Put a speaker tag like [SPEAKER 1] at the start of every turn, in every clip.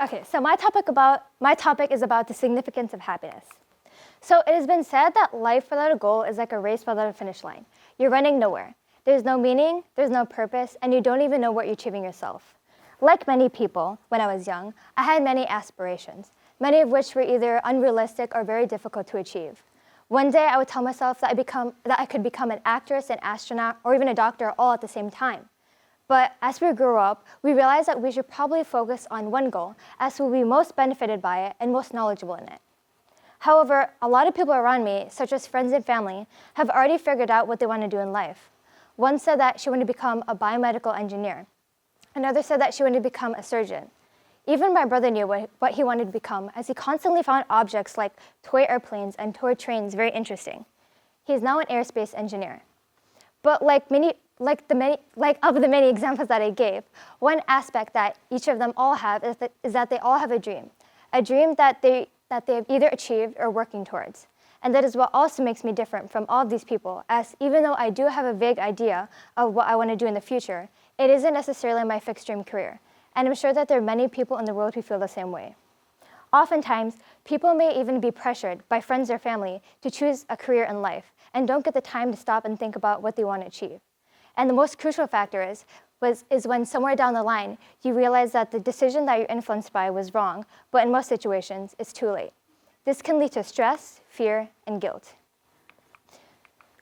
[SPEAKER 1] Okay, so my topic is about the significance of happiness. So it has been said that life without a goal is like a race without a finish line. You're running nowhere. There's no meaning, there's no purpose, and you don't even know what you're achieving yourself. Like many people, when I was young, I had many aspirations, many of which were either unrealistic or very difficult to achieve. One day I would tell myself that I could become an actress, an astronaut, or even a doctor all at the same time. But as we grew up, we realized that we should probably focus on one goal, as we'll be most benefited by it and most knowledgeable in it. However, a lot of people around me, such as friends and family, have already figured out what they want to do in life. One said that she wanted to become a biomedical engineer. Another said that she wanted to become a surgeon. Even my brother knew what he wanted to become, as he constantly found objects like toy airplanes and toy trains very interesting. He is now an aerospace engineer. But like the many examples that I gave, one aspect that each of them all have is that they all have a dream that they have either achieved or working towards. And that is what also makes me different from all of these people, as even though I do have a vague idea of what I want to do in the future, it isn't necessarily my fixed dream career. And I'm sure that there are many people in the world who feel the same way. Oftentimes, people may even be pressured by friends or family to choose a career in life and don't get the time to stop and think about what they want to achieve. And the most crucial factor is when somewhere down the line, you realize that the decision that you're influenced by was wrong, but in most situations, it's too late. This can lead to stress, fear, and guilt.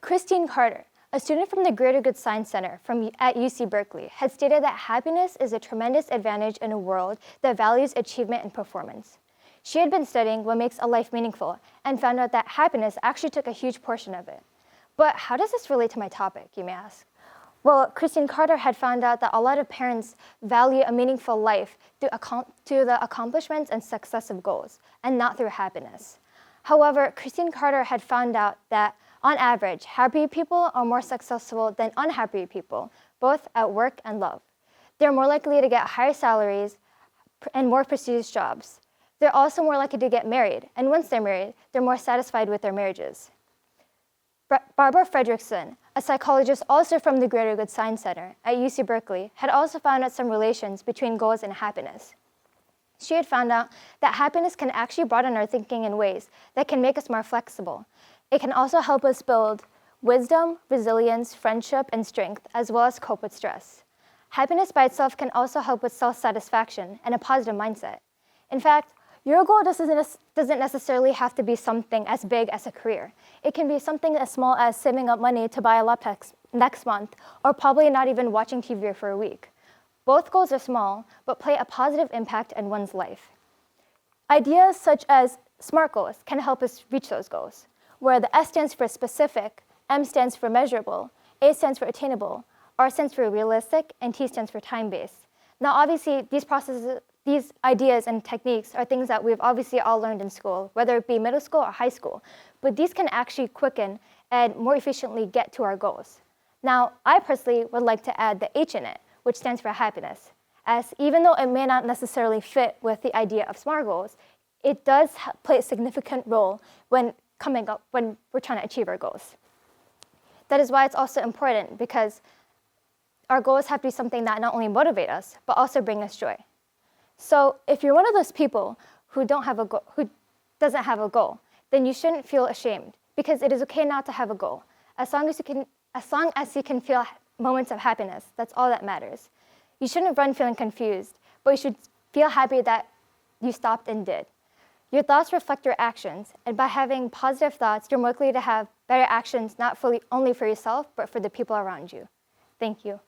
[SPEAKER 1] Christine Carter, a student from the Greater Good Science Center at UC Berkeley, had stated that happiness is a tremendous advantage in a world that values achievement and performance. She had been studying what makes a life meaningful and found out that happiness actually took a huge portion of it. But how does this relate to my topic, you may ask? Well, Christine Carter had found out that a lot of parents value a meaningful life through the accomplishments and success of goals, and not through happiness. However, Christine Carter had found out that, on average, happy people are more successful than unhappy people, both at work and love. They're more likely to get higher salaries and more prestigious jobs. They're also more likely to get married, and once they're married, they're more satisfied with their marriages. Barbara Fredrickson, a psychologist also from the Greater Good Science Center at UC Berkeley, had also found out some relations between goals and happiness. She had found out that happiness can actually broaden our thinking in ways that can make us more flexible. It can also help us build wisdom, resilience, friendship, and strength, as well as cope with stress. Happiness by itself can also help with self-satisfaction and a positive mindset. In fact, your goal doesn't necessarily have to be something as big as a career. It can be something as small as saving up money to buy a laptop next month, or probably not even watching TV for a week. Both goals are small, but play a positive impact in one's life. Ideas such as SMART goals can help us reach those goals, where the S stands for specific, M stands for measurable, A stands for attainable, R stands for realistic, and T stands for time-based. Now, obviously, these ideas and techniques are things that we've obviously all learned in school, whether it be middle school or high school, but these can actually quicken and more efficiently get to our goals. Now, I personally would like to add the H in it, which stands for happiness, as even though it may not necessarily fit with the idea of SMART goals, it does play a significant role when we're trying to achieve our goals. That is why it's also important, because our goals have to be something that not only motivate us, but also bring us joy. So if you're one of those people who doesn't have a goal, then you shouldn't feel ashamed, because it is okay not to have a goal. As long as you can feel moments of happiness, that's all that matters. You shouldn't run feeling confused, but you should feel happy that you stopped and did. Your thoughts reflect your actions, and by having positive thoughts, you're more likely to have better actions, not only for yourself, but for the people around you. Thank you.